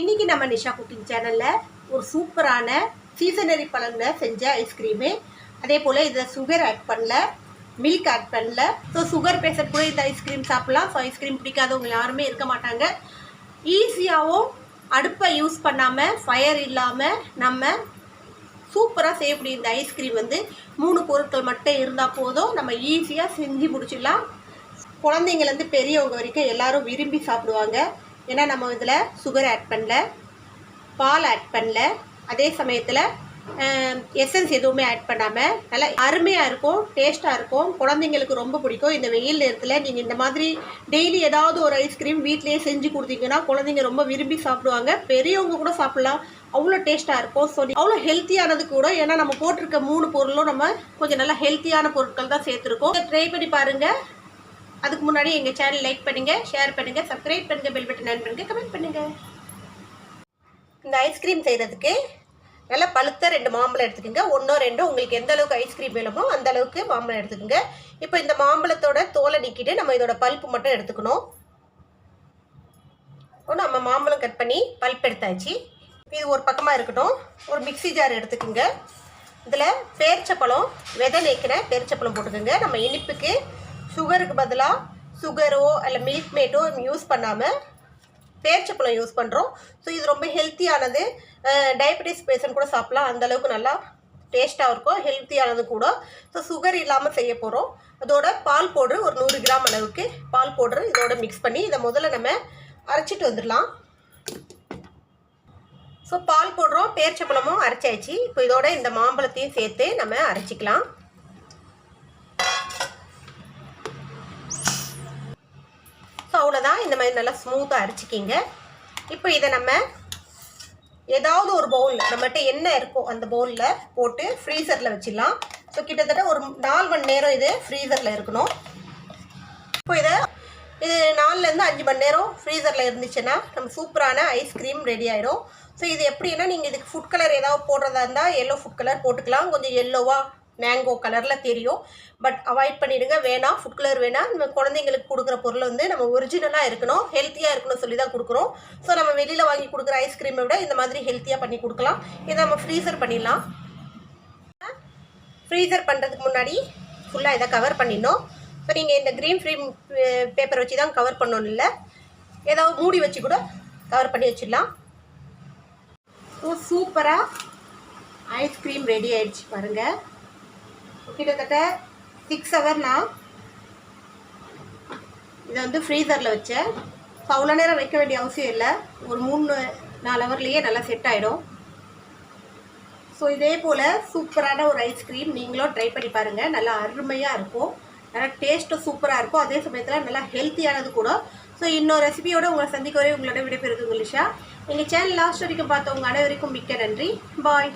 இன்றைக்கி நம்ம நிஷா குக்கிங் சேனலில் ஒரு சூப்பரான சீசனரி பழங்களை செஞ்ச ஐஸ்கிரீமு. அதே போல் இதில் சுகர் ஆட் பண்ணல, மில்க் ஆட் பண்ணல. ஸோ சுகர் பேஷண்ட் கூட இந்த ஐஸ்கிரீம் சாப்பிட்லாம். ஸோ ஐஸ்கிரீம் பிடிக்காதவங்க யாருமே இருக்க மாட்டாங்க. ஈஸியாகவும் அடுப்பை யூஸ் பண்ணாமல் ஃபயர் இல்லாமல் நம்ம சூப்பராக செய்யக்கூடிய இந்த ஐஸ்கிரீம் 3 பொருட்கள் மட்டும் இருந்தால் போதும், நம்ம ஈஸியாக செஞ்சு முடிச்சிடலாம். குழந்தைங்கலேருந்து பெரியவங்க வரைக்கும் எல்லோரும் விரும்பி சாப்பிடுவாங்க. ஏன்னா நம்ம இதில் சுகர் ஆட் பண்ணல, பால் ஆட் பண்ணல, அதே சமயத்தில் எசன்ஸ் எதுவுமே ஆட் பண்ணாமல் நல்லா அருமையாக இருக்கும், டேஸ்ட்டாக இருக்கும். குழந்தைங்களுக்கு ரொம்ப பிடிக்கும். இந்த வெயில் நேரத்தில் நீங்கள் இந்த மாதிரி டெய்லி ஏதாவது ஒரு ஐஸ்கிரீம் வீட்டிலேயே செஞ்சு கொடுத்தீங்கன்னா குழந்தைங்க ரொம்ப விரும்பி சாப்பிடுவாங்க. பெரியவங்க கூட சாப்பிட்லாம், அவ்வளோ டேஸ்ட்டாக இருக்கும். ஸோ அவ்வளோ ஹெல்த்தியானது கூட. ஏன்னா நம்ம போட்டிருக்க 3 பொருளும் நம்ம கொஞ்சம் நல்லா ஹெல்த்தியான பொருட்கள் தான் சேர்த்துருக்கோம். ட்ரை பண்ணி பாருங்கள். அதுக்கு முன்னாடி எங்கள் சேனல் லைக் பண்ணுங்கள், ஷேர் பண்ணுங்கள், சப்ஸ்கிரைப் பண்ணுங்கள், பெல் பட்டன் ஆன் பண்ணுங்கள், கமெண்ட் பண்ணுங்கள். இந்த ஐஸ்கிரீம் செய்கிறதுக்கு நல்லா பழுத்த 2 மாம்பழம் எடுத்துக்கோங்க. 1 2 உங்களுக்கு எந்த அளவுக்கு ஐஸ்கிரீம் வேணுமோ அந்த அளவுக்கு மாம்பழம் எடுத்துக்கோங்க. இப்போ இந்த மாம்பழத்தோட தோலை நீக்கிட்டு நம்ம இதோட பல்ப்பு மட்டும் எடுத்துக்கணும். நம்ம மாம்பழம் கட் பண்ணி பல்ப் எடுத்தாச்சு. இது ஒரு பக்கமாக இருக்கட்டும். ஒரு மிக்ஸி ஜார் எடுத்துக்கோங்க. இதில் பேரிச்சப்பழம், விதை நீக்கின பேரிச்சப்பழம் போட்டுக்கோங்க. நம்ம இனிப்புக்கு சுகருக்கு பதிலாக சுகரோ இல்லை மில்க் மேட்டோ யூஸ் பண்ணாமல் பேரிச்சப்பழம் யூஸ் பண்ணுறோம். ஸோ இது ரொம்ப ஹெல்த்தியானது. டயபெட்டிஸ் பேஷண்ட் கூட சாப்பிட்லாம். அந்தளவுக்கு நல்லா டேஸ்ட்டாக இருக்கும், ஹெல்த்தியானது கூட. ஸோ சுகர் இல்லாமல் செய்ய போகிறோம். அதோட பால் பவுட்ரு ஒரு 100 கிராம் அளவுக்கு பால் பவுட்ரு இதோட மிக்ஸ் பண்ணி இதை முதல்ல நம்ம அரைச்சிட்டு வந்துடலாம். ஸோ பால் பவுட்ரும் பேரிச்சப்பழமும் அரைச்சாச்சு. இப்போ இதோட இந்த மாம்பழத்தையும் சேர்த்து நம்ம அரைச்சிக்கலாம். ஸோ அவ்வளோதான். இந்த மாதிரி நல்லா ஸ்மூத்தாக அரைச்சிக்கிங்க. இப்போ இதை நம்ம ஏதாவது ஒரு பவுலில், நம்மகிட்ட என்ன இருக்கோ அந்த பவுலில் போட்டு ஃப்ரீசரில் வச்சிடலாம். ஸோ கிட்டத்தட்ட ஒரு 4 மணி நேரம் இது ஃப்ரீசரில் இருக்கணும். இப்போ இது 4லேருந்து 5 மணி நேரம் ஃப்ரீசரில் இருந்துச்சுன்னா நம்ம சூப்பரான ஐஸ்கிரீம் ரெடி ஆகிடும். ஸோ இது எப்படின்னா, நீங்கள் இதுக்கு ஃபுட் கலர் ஏதாவது போடுறதா இருந்தால் எல்லோ ஃபுட் கலர் போட்டுக்கலாம். கொஞ்சம் எல்லோவாக மேங்கோ கலரில் தெரியும். பட் அவாய்ட் பண்ணிவிடுங்க, வேணாம். ஃபுட் கலர் வேணாம். நம்ம குழந்தைங்களுக்கு கொடுக்குற பொருள் நம்ம ஒரிஜினலாக இருக்கணும், ஹெல்த்தியாக இருக்கணும் சொல்லி தான் கொடுக்குறோம். ஸோ நம்ம வெளியில் வாங்கி கொடுக்குற ஐஸ்கிரீமை விட இந்த மாதிரி ஹெல்த்தியாக பண்ணி கொடுக்கலாம். இதை நம்ம ஃப்ரீசர் பண்ணிடலாம். ஃப்ரீசர் பண்ணுறதுக்கு முன்னாடி ஃபுல்லாக இதை கவர் பண்ணிடணும். ஸோ நீங்கள் இந்த க்ரீன் ஃப்ரீ பேப்பர் வச்சு தான் கவர் பண்ணணும், இல்லை ஏதாவது மூடி வச்சு கூட கவர் பண்ணி வச்சிடலாம். ஸோ சூப்பராக ஐஸ்கிரீம் ரெடி ஆகிடுச்சு பாருங்கள். கிட்டத்தட்ட 6 ஹவர் நான் இதை ஃப்ரீசரில் வச்சேன். ஸோ அவ்வளோ நேரம் வைக்க வேண்டிய அவசியம் இல்லை. ஒரு 3-4 ஹவர்லேயே நல்லா செட் ஆகிடும். ஸோ இதே போல் சூப்பரான ஒரு ஐஸ்கிரீம் நீங்களும் ட்ரை பண்ணி பாருங்கள். நல்லா அருமையாக இருக்கும், நல்லா டேஸ்ட்டும் சூப்பராக இருக்கும், அதே சமயத்தில் நல்லா ஹெல்த்தியானது கூட. ஸோ இன்னொரு ரெசிபியோடு உங்களை சந்திக்க வரை உங்களோட விடைபெறுது உங்கள் நிஷா. எங்கள் சேனல் லாஸ்ட் வரைக்கும் பார்த்தவங்க அனைவருக்கும் மிக்க நன்றி. பாய்.